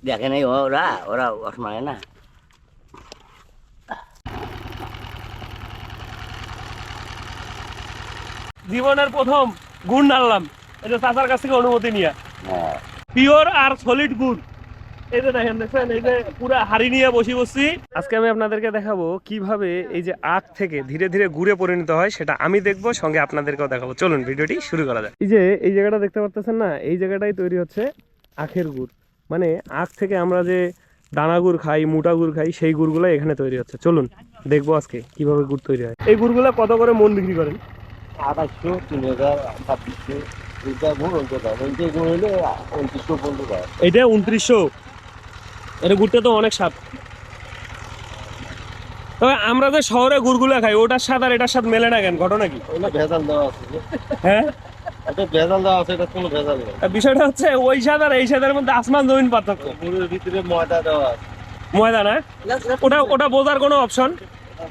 দেখে নাই ওরা ওরা মানে না। জীবনের প্রথম গুড় নাড়লাম, এই যে চাচার কাছ থেকে অনুমতি নিয়ে। হ্যাঁ পিওর আর সলিড গুড়। এই যে দেখেন, দেখছেন এই যে পুরো হাড়ি নিয়ে বসি। আজকে আমি আপনাদেরকে দেখাবো কিভাবে এই যে আখ থেকে ধীরে ধীরে গুড়ে পরিণত হয়, সেটা আমি দেখবো, সঙ্গে আপনাদেরকেও দেখাবো। চলুন ভিডিওটি শুরু করা যাক। এই যে এই জায়গাটা দেখতে পাচ্ছেন না, এই জায়গাটাই তৈরি হচ্ছে আখের গুড়। মানে আখ থেকে আমরা যে দানা গুড় খাই, মোটা গুড় খাই, সেই গুড়গুলো এখানে তৈরি হচ্ছে। চলুন দেখবো আজকে কিভাবে গুড় তৈরি হয়। এই গুড়গুলো কত করে মন বিক্রি করেন? 2800, 3000, 2600, দুইটা গুণ হইতে পারে, ওইটা গুণ হইলে 2900 পর্যন্ত যায়। এইটা 2900। এটা গুড়টা তো অনেক স্বাদ। তবে আমরা যে শহরে গুড়গুলো খাই, ওটার স্বাদ আর এটার স্বাদ মেলে না কেন? ঘটনা কি? ওইটা ভেজাল দেওয়া আছে। হ্যাঁ, এটা ভেজাল দেওয়া আছে, এটা কোনো ভেজাল নেই। আর বিষয়টা হচ্ছে ওই স্বাদ আর এই স্বাদের মধ্যে আসমান জমিন পার্থক্য। গুড়ের ভিতরে ময়দা দেওয়া আছে। ময়দা না, ওটা ওটা বোঝার কোনো অপশন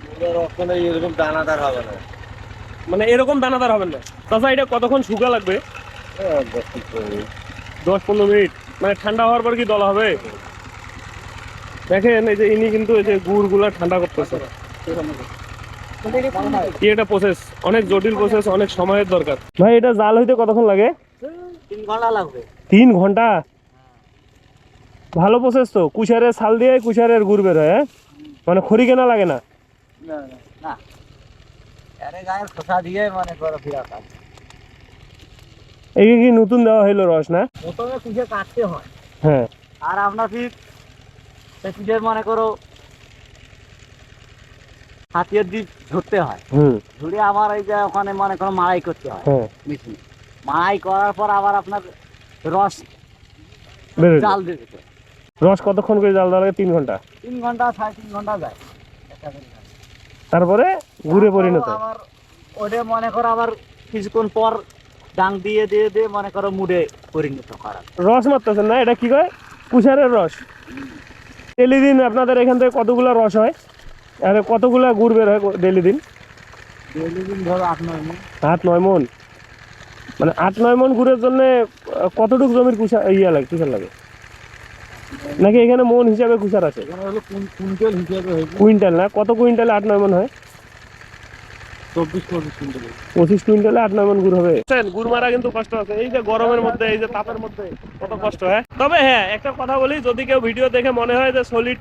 গুড়ের ওখানে এরকম দানাদার হবে না। মানে এরকম দানাদার হবেন না। তাছাড়া এটা কতক্ষণ শুকা লাগবে? 10-15 মিনিট। মানে ঠান্ডা হওয়ার পর কি দলা হবে? দেখেন এই যে ইনি কিন্তু এই যে গুড়গুলা ঠান্ডা করতেছে। কি একটা প্রসেস, অনেক জটিল প্রসেস, অনেক সময়ের দরকার। ভাই এটা জাল হইতে কতক্ষণ লাগে? 3 ঘন্টা লাগবে। 3 ঘন্টা? ভালো প্রসেস তো। কুশারের ছাল দিয়ে কুশারের গুড় বের হয়, হ্যাঁ? মানে খড়ি কেনা লাগে না? না, আরে গায়ের খোসা দিয়ে মানে করো ফিরাত আছে। এই কি নতুন দেওয়া হইলো রস না? প্রথমে কুশে কাটতে হয়, হ্যাঁ। আর আপনার ফির কুশের মনে করো হাতিয়ার দিয়ে ধরতে হয়। ধরে আবার এই যে ওখানে মনে করো মাড়াই করতে হয়। হ্যাঁ, মেশিন মাড়াই করার পর আবার আপনার রস জাল দিয়ে দিতে হয়। রস কতক্ষণ করে জাল দেওয়া লাগে? 3 ঘন্টা? 3 ঘন্টা 3.5 ঘন্টা যায়। তারপরে গুড়ে পরিণত হয়। আবার ওটা মনে করো আবার কিছুক্ষণ পর ডাং দিয়ে দিয়ে দিয়ে মনে করো মুড়ে পরিণত করা। রস মারতেছেন না, এটা কি কয়? কুশারের রস। ডেলি দিন আপনাদের এখান থেকে কতগুলা রস হয়, আর কতগুলা গুড় বের হয় ডেলি দিন? ডেলি দিন ধরো 8-9 মণ। 8-9 মণ? মানে 8-9 মণ গুড়ের জন্য কতটুকু জমির কুশার লাগে? নাকি এখানে মণ হিসাবে কুশার আছে? এখানে হলো কুইন্টাল হিসেবে হয়েছে। কুইন্টাল না? কত কুইন্টালে 8-9 মণ হয়? 24-25 কুইন্টাল। 25 কুইন্টালে 8-9 মণ গুড় হবে। গুড় মারা কিন্তু কষ্ট আছে, এই যে গরমের মধ্যে, এই যে তাপের মধ্যে কত কষ্ট। হ্যাঁ, তবে হ্যাঁ একটা কথা বলি, যদি কেউ ভিডিও দেখে মনে হয় যে সলিড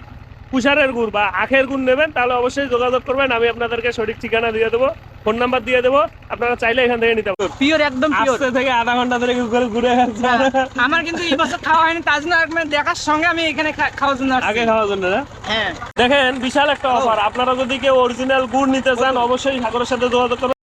কুশারের গুড় বা আখের গুড় নেবেন, তাহলে অবশ্যই যোগাযোগ করবেন। আমি আপনাদেরকে সঠিক ঠিকানা দিয়ে দেবো, ফোন নাম্বার দিয়ে দেবো, আপনারা চাইলে এখান থেকে নিতে পারবেন। পিওর, একদম পিওর। আজকে থেকে আধা ঘন্টা ধরে ঘুরে আমার কিন্তু এই বছর খাওয়া হয়নি, তার জন্য মানে দেখার সঙ্গে আমি এখানে খাওয়ার জন্য আসছি। আগে খাওয়ার জন্য না? হ্যাঁ, দেখেন বিশাল একটা অফার। আপনারা যদি কেউ অরিজিনাল গুড় নিতে চান, অবশ্যই সাগরের সাথে যোগাযোগ করবেন।